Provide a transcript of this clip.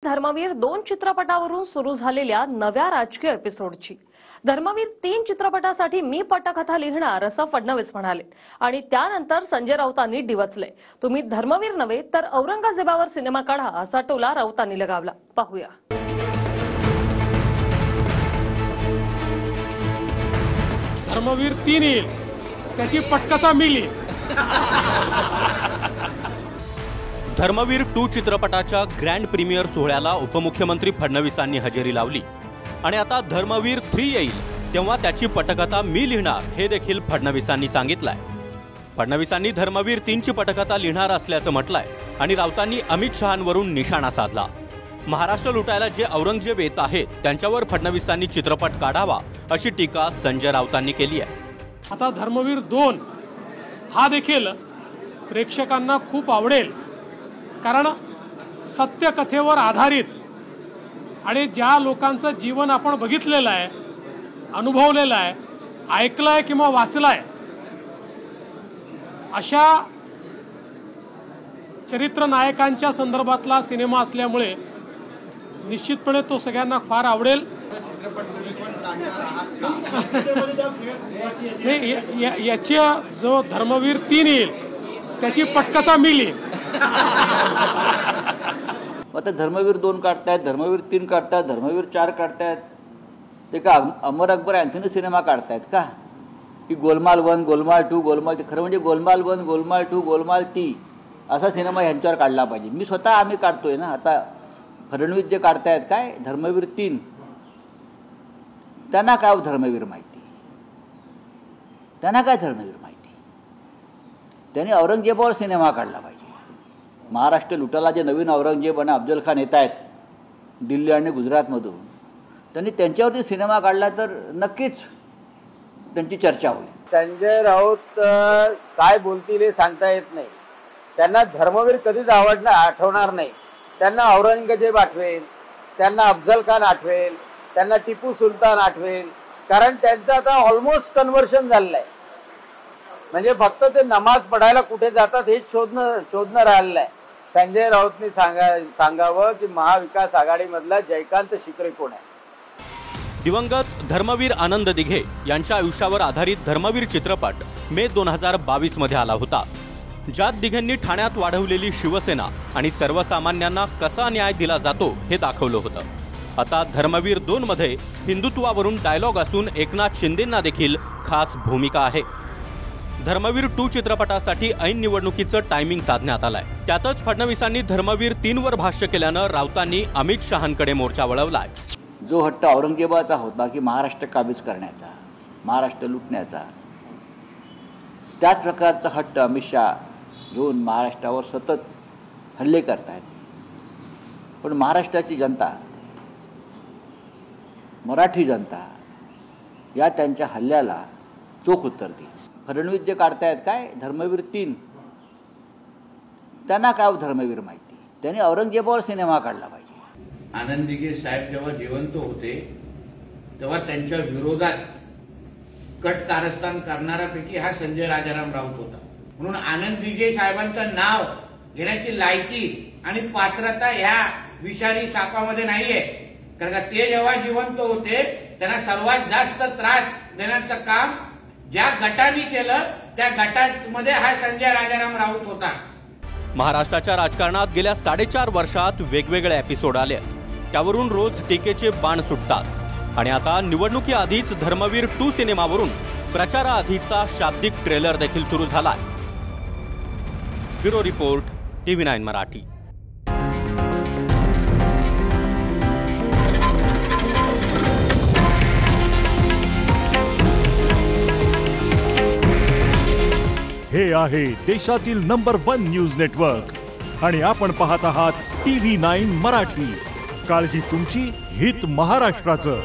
धर्मवीर 2 चित्रपटावरून सुरू झालेल्या नव्या राजकीय एपिसोडची। धर्मवीर 3 चित्रपटासाठी मी पटकथा लिहिणार असं फडणवीस म्हणाले आणि त्यानंतर संजय राऊतांनी डिवचले, तुम्ही धर्मवीर नव्हे तर औरंगजेबावर सिनेमा काढा असा टोला राऊतांनी लगावला। पाहूया। धर्मवीर 3 येईल, त्याची पटकथा मिली। धर्मवीर 2 चित्रपटाच्या ग्रँड प्रीमियर सोहळ्याला उपमुख्यमंत्री फडणवीसांनी हजेरी लावली आणि आता धर्मवीर 3 येईल तेव्हा त्याची पटकथा मी लिहिणार हे देखील फडणवीसांनी सांगितलंय। फडणवीसांनी धर्मवीर 3 ची पटकथा लिहिणार असल्याचं म्हटलंय आणि राऊतांनी अमित शहांवरून निशाणा साधला। महाराष्ट्र लुटायला जे औरंगजेब येत आहेत त्यांच्यावर फडणवीसांनी चित्रपट काढावा अशी टीका संजय राऊतांनी केली आहे। आता धर्मवीर 2 हा देखील प्रेक्षकांना खूप आवडेल, कारण सत्यकथेवर आधारित आणि ज्या लोकांचं जीवन आपण बघितलेलं आहे, अनुभवलेलं आहे, ऐकलंय किंवा वाचलंय अशा चरित्र नायकांच्या संदर्भातला सिनेमा असल्यामुळे निश्चितपणे तो सगळ्यांना फार आवडेल। याच्या जो धर्मवीर 3 येईल त्याची पटकथा मिली। आता धर्मवीर 2 काढतायत, धर्मवीर 3 काढतायत, धर्मवीर 4 काढतायत, ते का अमर अकबर अँथनी सिनेमा काढतायत का? की गोलमाल 1, गोलमाल 2, गोलमाल 3? खरं म्हणजे गोलमाल 1, गोलमाल 2, गोलमाल 3 असा सिनेमा ह्यांच्यावर काढला पाहिजे। मी स्वतः आम्ही काढतोय ना, आता फडणवीस जे काढतायत काय धर्मवीर 3, त्यांना काय धर्मवीर माहिती? त्यांना काय धर्मवीर माहिती? त्यांनी औरंगजेबावर सिनेमा काढला पाहिजे। महाराष्ट्र लुटायला जे नवीन औरंगजेब आणि अफजल खान येत आहेत दिल्ली आणि गुजरातमधून, त्यांनी त्यांच्यावरती सिनेमा काढला तर नक्कीच त्यांची चर्चा होईल। संजय राऊत काय बोलतील हे सांगता येत नाही। त्यांना धर्मवीर कधीच आठवणार नाही। त्यांना औरंगजेब आठवेल, त्यांना अफजल खान आठवेल, त्यांना टिपू सुलतान आठवेल, कारण त्यांचं आता ऑलमोस्ट कन्व्हर्शन झालेलं आहे। म्हणजे फक्त ते नमाज पढायला कुठे जातात हे शोधणं राहिलेलं आहे। संजय राऊतनी सांगावं की महाविकास आघाडीमधला जयकांत शिकरे कोण आहे। दिवंगत धर्मवीर आनंद दिघे यांच्या आयुष्यावर आधारित धर्मवीर चित्रपट मे 2022 मध्ये आला होता, ज्यात दिघेंनी ठाण्यात वाढवलेली शिवसेना आणि सर्वसामान्यांना कसा न्याय दिला जातो हे दाखवलं होतं। आता धर्मवीर 2 मध्ये हिंदुत्वावरून डायलॉग असून एकनाथ शिंदेंना देखील खास भूमिका आहे। धर्मवीर 2 चित्रपटासाठी ऐन निवडणुकीचं टायमिंग साधण्यात आलंय। त्यातच फडणवीसांनी धर्मवीर 3 वर भाष्य केल्यानं राऊतांनी अमित शहांकडे मोर्चा वळवलाय। जो हट्ट औरंगजेबाचा होता की महाराष्ट्र काबीज करण्याचा, महाराष्ट्र लुटण्याचा, त्याच प्रकारचा हट्ट अमित शहा घेऊन महाराष्ट्रावर सतत हल्ले करतायत। पण महाराष्ट्राची जनता, मराठी जनता या त्यांच्या हल्ल्याला चोख उत्तर देईल। फडणवीस जे काढतायत काय धर्मवीर 3, त्यांना काय धर्मवीर माहिती? त्यांनी औरंगजेबावर सिनेमा काढला पाहिजे। आनंद दिघे साहेब जेव्हा जिवंत होते तेव्हा त्यांच्या विरोधात कट कारस्थान करणाऱ्यापैकी हा संजय राजाराम राऊत होता। म्हणून आनंद दिघे साहेबांचं नाव घेण्याची लायकी आणि पात्रता ह्या विषारी सापामध्ये नाहीये, कारण का ते जेव्हा जिवंत होते त्यांना सर्वात जास्त त्रास देण्याचं काम ज्या गटाने केलं त्या गटामध्ये हा संजय राजाराम राऊत होता। महाराष्ट्राच्या राजकारणात गेल्या 4.5 वर्षात वेगवेगळे एपिसोड आले, त्यावरून रोज टीकेचे बाण सुटतात आणि आता निवडणुकीआधीच धर्मवीर 2 सिनेमावरून प्रचाराआधीचा शाब्दिक ट्रेलर देखील सुरू झालाय। Bureau report, TV9 Marathi. हे आहे देशातील नंबर 1 न्यूज नेटवर्क आणि आपण पाहत आहात TV9 मराठी। काळजी तुमची, हित महाराष्ट्राचं।